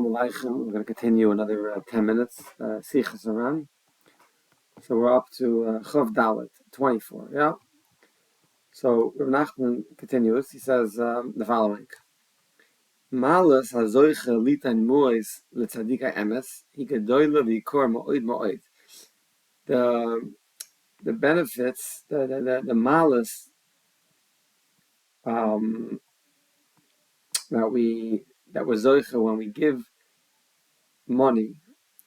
We're going to continue another 10 minutes. Sichos Haran. So we're up to Chav Dalet 24. Yeah. So Nachman continues. He says the following: Malus hazoiche litan mois letzadika emes higedoyle vikor ma'od ma'od. The benefits, the malus that was zoiche when we give money,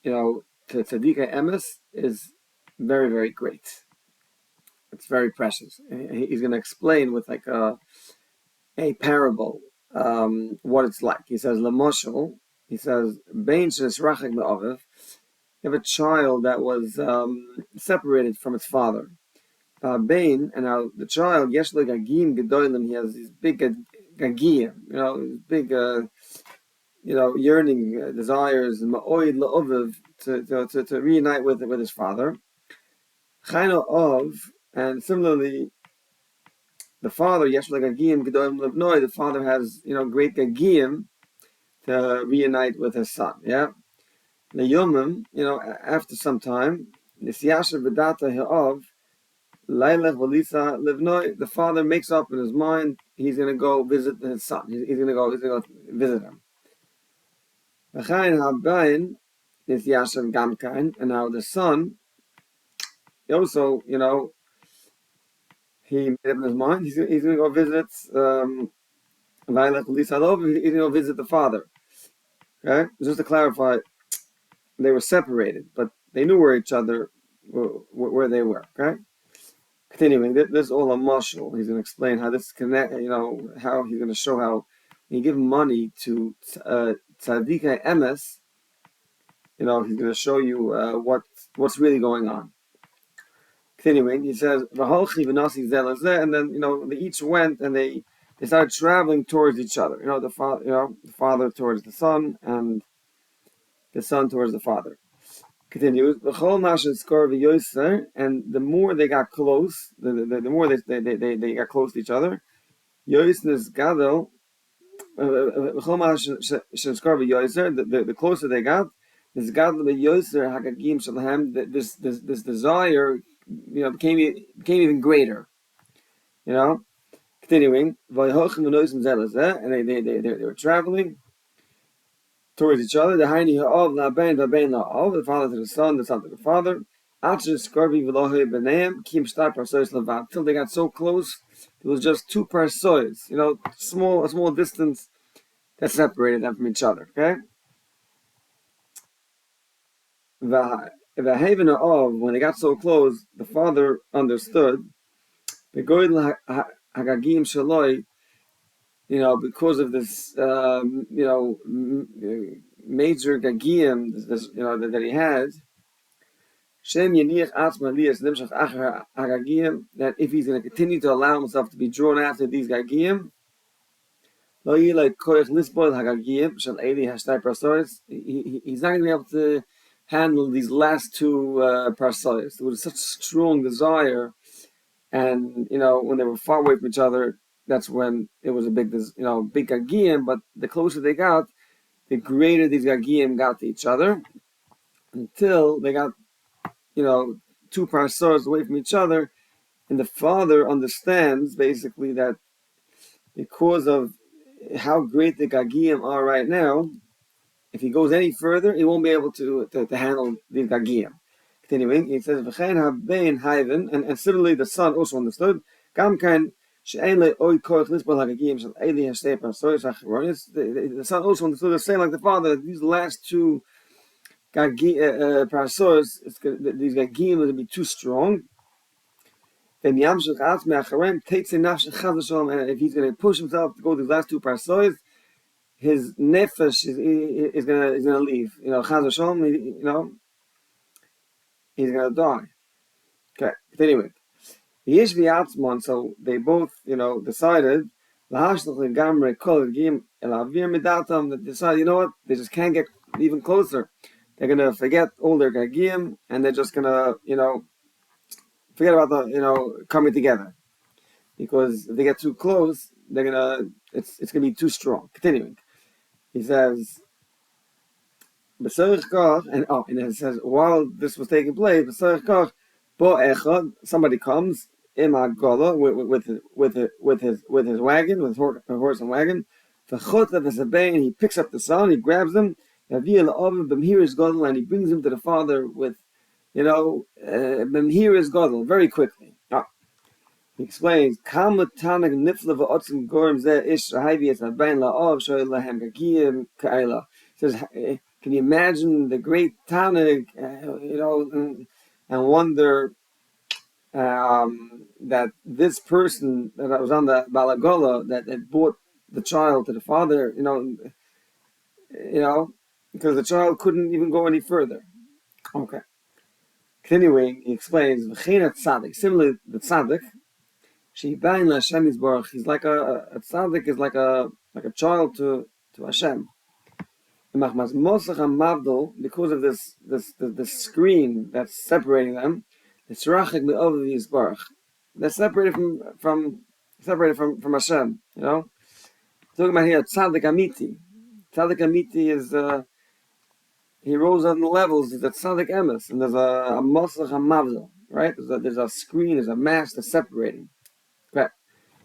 to tzadika emes is very, very great. It's very precious. He's going to explain with like a parable what it's like. He says, Lamoshel, he says, Bein rachek me'aviv. You have a child that was separated from its father. Bein, and now the child, yesh le gagim gedolim, he has these big gagim, big yearning desires, ma'oid la'oviv, to reunite with his father. Chayno of, and similarly, the father, yesh le gagim gedolim levnoi, the father has, great gagim to reunite with his son, yeah? The yomim, after some time, nisyasher v'data he'ov, laylech v'lisa levnoi, the father makes up in his mind, he's going to go visit his son, he's going to go visit him. V'chayin ha'bayin, nisyasher gamkain, and now the son, he also, he made up in his mind, he's going to go visit, laylech v'lisa lov, he's going to go visit the father. Okay? Just to clarify, they were separated, but they knew where each other, where they were. Okay. Continuing, this is all a mashal. He's going to explain how this connect. How he's going to show how when you give money to tzadika emes, he's going to show you what's really going on. Continuing, he says, and then they each went and they started traveling towards each other. The father towards the son and the son towards the father. Continues, and the more they got close, the more they got close to each other. The closer they got, this desire, became even greater. Continuing, and they were traveling towards each other. The father to the son to the father. Till they got so close, it was just 2 parsois, a small distance that separated them from each other. Okay. When they got so close, the father understood. Because of this, major gagiyim, that he had, that if he's going to continue to allow himself to be drawn after these gagiyim, he's not going to be able to handle these last 2 parsois. There was such strong desire, and when they were far away from each other, that's when it was a big gagiyim. But the closer they got, the greater these gagiyim got to each other, until they got 2 parsois away from each other. And the father understands basically that because of how great the gagiyim are right now, if he goes any further, he won't be able to handle these gagiyim. Continuing, he says, and similarly the son also understood. The son also understood the same like the father, that these last 2 parsois, these gagiyim will be too strong. And if he's going to push himself to go to these last 2 parsois, his nefesh is going to leave. He's going to die. Okay. But anyway, so they both, decided that decide, they just can't get even closer. They're going to forget all their gagiyim, and they're just going to, forget about the, coming together. Because if they get too close, it's going to be too strong. Continuing, he says, And it says while this was taking place, somebody comes in Gola with his wagon, with horse and wagon. And he picks up the son, he grabs him, and he brings him to the father with, very quickly. He explains, says, can you imagine the great Tanakh, and wonder that this person that was on the Balagola that brought the child to the father, because the child couldn't even go any further. Okay. Continuing, he explains, similarly, the tzaddik, he's like a tzaddik is like a child to Hashem. Because of this screen that's separating them, it's rachik me'ovav yisbarach. They're separated from Hashem. Talking about here tzaddik amiti. Tzaddik amiti is he rose on the levels. There's a tzaddik emes, and there's a mosach hamavdil. Right? There's a screen. There's a mask that's separating. Right.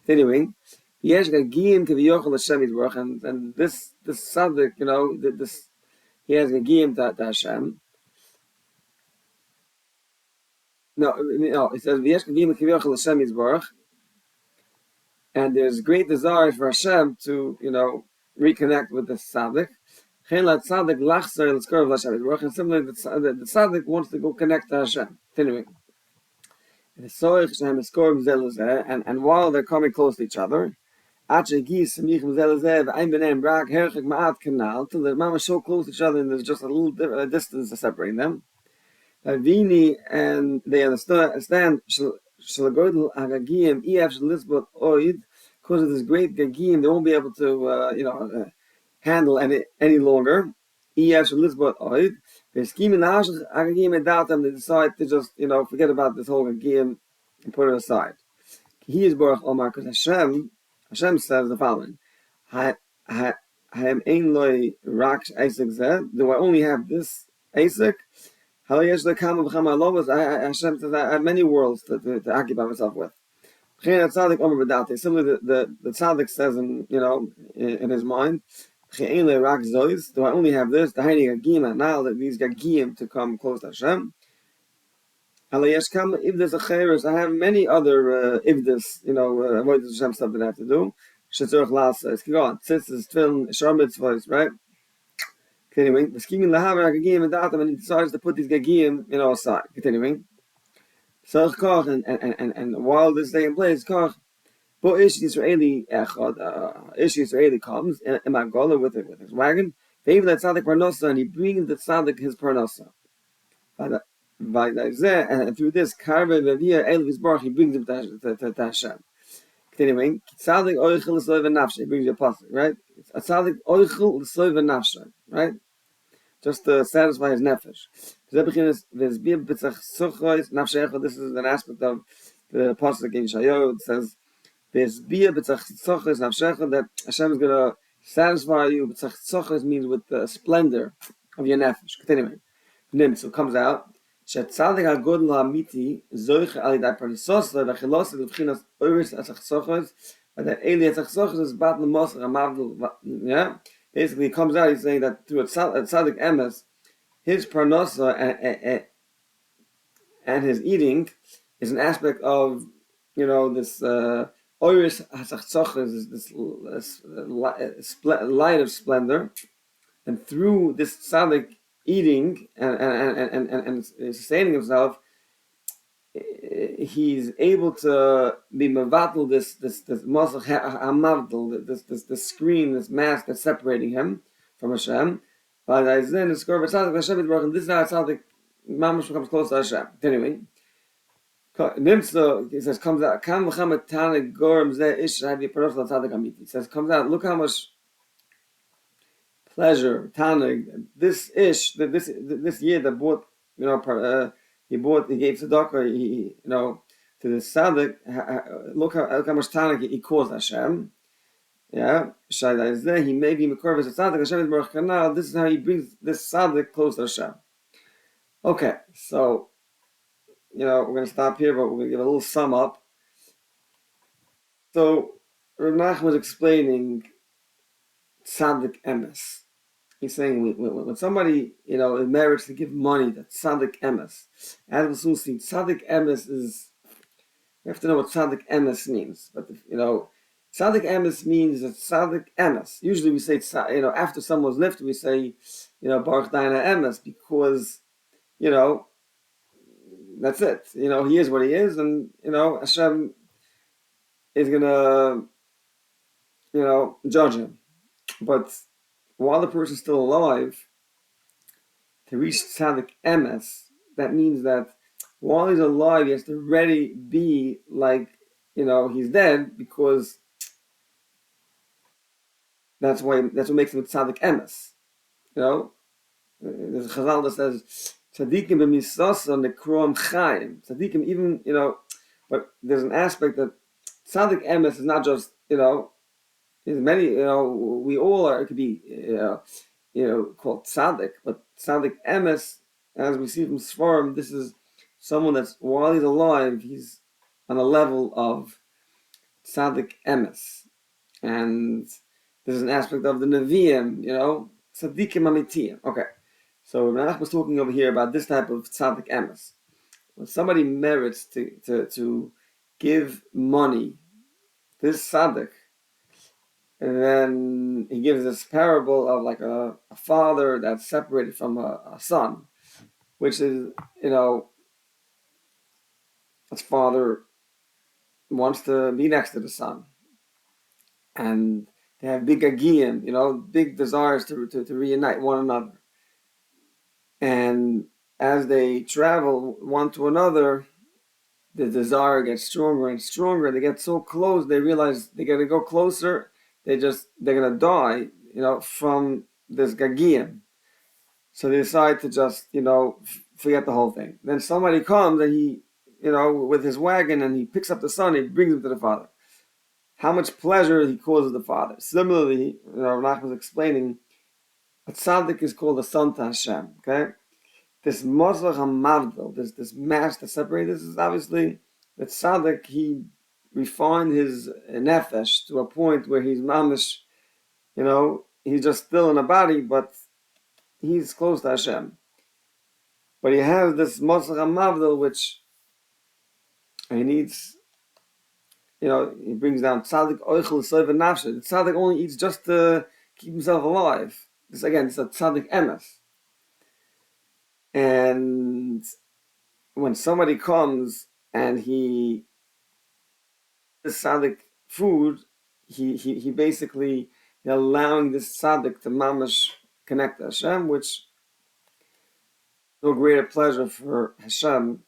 Continuing. Yesh gagiyim k'viyochel Hashem yisbarach, and this tzaddik, this. He has gagiyim to Hashem. No, it says v'yesh gagiyim k'viyochel Hashem yisbarach, and there's great desire for Hashem to reconnect with the tzaddik. And similarly, the tzaddik wants to go connect to Hashem. Continuing. And while they're coming close to each other, till the mama so close to each other and there's just a little distance separating them. And they understand because of this great gagim, they won't be able to handle any longer. They decide to just forget about this whole gagim and put it aside. He is Baruch Omar because Hashem says the following: do I only have this Isaac? Hashem says I have many worlds to occupy myself with. Similarly, the tzaddik says in his mind, do I only have this? Now that these gagim to come close to Hashem. If there's a chayros, I have many other avodas Hashem stuff that I have to do. Shetzorach lasa. It's on. Tzitzis, tefillin, shar mitzvahs, right? Continuing. V'skimim lahaver gagim and datam, and he decides to put these gagim, aside. Continuing. So and while this is taking place, Ish Yisraeli comes in Magola with his wagon. Even that tzaddik parnasa, and he brings the tzaddik his parnasa. And through this, he brings him to Hashem. Continuing, tzaddik oichel l'soiv nafshe, brings you a pasuk, right? A tzaddik oichel l'soiv nafshe, right? Just to satisfy his nefesh. This is an aspect of the pasuk in Yeshayahu. It says, that Hashem is going to satisfy you. Means with the splendor of your nefesh. Continuing. So it comes out. שהצדיק הגודל האמיתי זויך על ידי פרנסוסו וחילוסו לבחינת אורס הצחצוחס, that Eli Tzachzochus is bat l'mosach amavdul. Yeah, basically, it comes out. He's saying that through a tzaddik emes, his parnasa and his eating is an aspect of this oiris hatzachzochus, this light of splendor, and through this tzaddik eating and sustaining himself, he's able to be mevatel this mosach hamavdul, this screen, this mask that's separating him from Hashem. But then it's and this is how tzaddik mamash becomes close to Hashem. Anyway, Nimtzo, he says, comes out. Kam v'chamet tanig gorem zeh ish havi parosla tzaddik amiti. He says, comes out. Look how much pleasure, tanig, this ish, this year that bought, he gave tzedakah, to the tzaddik. Look how much tanig he caused Hashem. Yeah, he may be Mekorv as a tzaddik. Hashem is Baruch Kanal. This is how he brings this tzaddik close to Hashem. Okay, so we're going to stop here, but we're going to give a little sum up. So Rav Nachman was explaining tzaddik emes. He's saying when somebody is married to give money, that's tzaddik emes. As we'll soon see, tzaddik emes is, you have to know what tzaddik emes means. But tzaddik emes means that tzaddik emes. Usually we say after someone's lifted, we say Baruch Daina emes, because that's it. He is what he is, and Hashem is gonna judge him. But while the person's still alive, to reach tzaddik emes, that means that while he's alive, he has to already be like he's dead, because that's what makes him tzaddik emes. There's a Chazal that says tzaddikim b'misasa nekroam Chaim. Tzaddikim, even but there's an aspect that tzaddik emes is not just there's many we all are, it could be called tzaddik, but tzaddik emes, as we see from Sfarim, this is someone that's while he's alive, he's on a level of tzaddik emes, and there's an aspect of the Nevi'im, tzaddikim amitiyim. Okay, so Rav was talking over here about this type of tzaddik emes. When somebody merits to give money, this tzaddik, and then he gives this parable of like a father that's separated from a son, which is, his father wants to be next to the son. And they have big agiyim, big desires to reunite one another. And as they travel one to another, the desire gets stronger and stronger. They get so close, they realize they got to go closer. They're gonna die, from this gagiyim. So they decide to just, forget the whole thing. Then somebody comes and he, with his wagon, and he picks up the son, he brings him to the father. How much pleasure he causes the father. Similarly, Nachman was explaining, a tzaddik is called a son to Hashem. Okay, this mosach hamavdil, this mass that separates. This is obviously the tzaddik. He refined his nefesh to a point where he's mamish, he's just still in a body, but he's close to Hashem. But he has this mosach hamavdil, which he needs. He brings down tzaddik oichel soiv nafshe. The tzaddik only eats just to keep himself alive. This again, it's a tzaddik emes. And when somebody comes and he this tzaddik food, he basically allowing this tzaddik to mamash connect to Hashem, which no greater pleasure for Hashem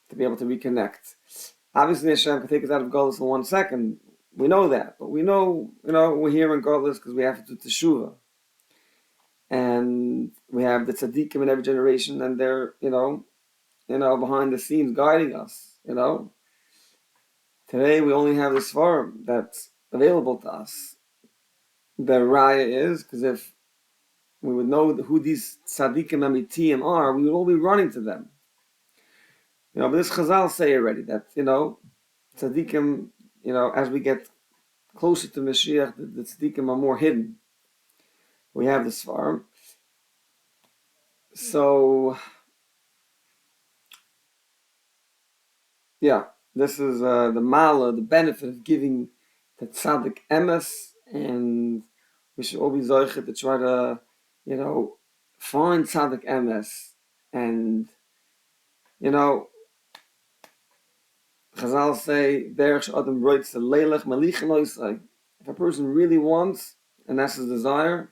to be able to reconnect. Obviously, Hashem can take us out of Golus in 1 second. We know that, but we know, we're here in Golus because we have to do teshuvah, and we have the tzaddikim in every generation, and they're, behind the scenes guiding us. Today we only have this form that's available to us. The raya is because if we would know who these tzaddikim amitiyim are, we would all be running to them. But this Chazal say already that, tzaddikim, as we get closer to Mashiach, the tzaddikim are more hidden. We have this farm. So, this is the mala, the benefit of giving the tzaddik emes, and we should all be zoichet to try to, find tzaddik emes, and, Chazal say, if a person really wants, and that's his desire,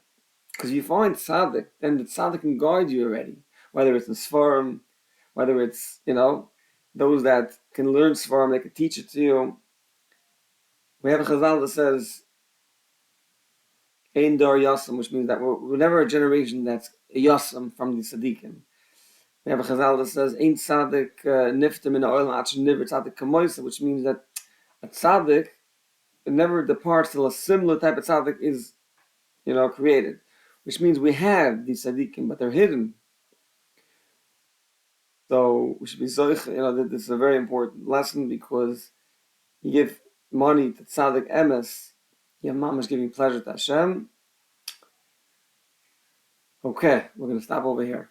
because you find tzaddik, then the tzaddik can guide you already. Whether it's in Sfarim, whether it's, those that can learn Sfarim, they can teach it to you. We have a Chazal that says, Ein Dar Yasam, which means that we're never a generation that's a Yasam from the tzaddikim. We have a Chazal that says, Ein tzaddik niftem in the oil, niver tzaddik kamoisa, which means that a tzaddik it never departs till a similar type of tzaddik is, created, which means we have these tzaddikim, but they're hidden. So we should be zoich. This is a very important lesson because you give money to tzaddik emes, your mom is giving pleasure to Hashem. Okay, we're going to stop over here.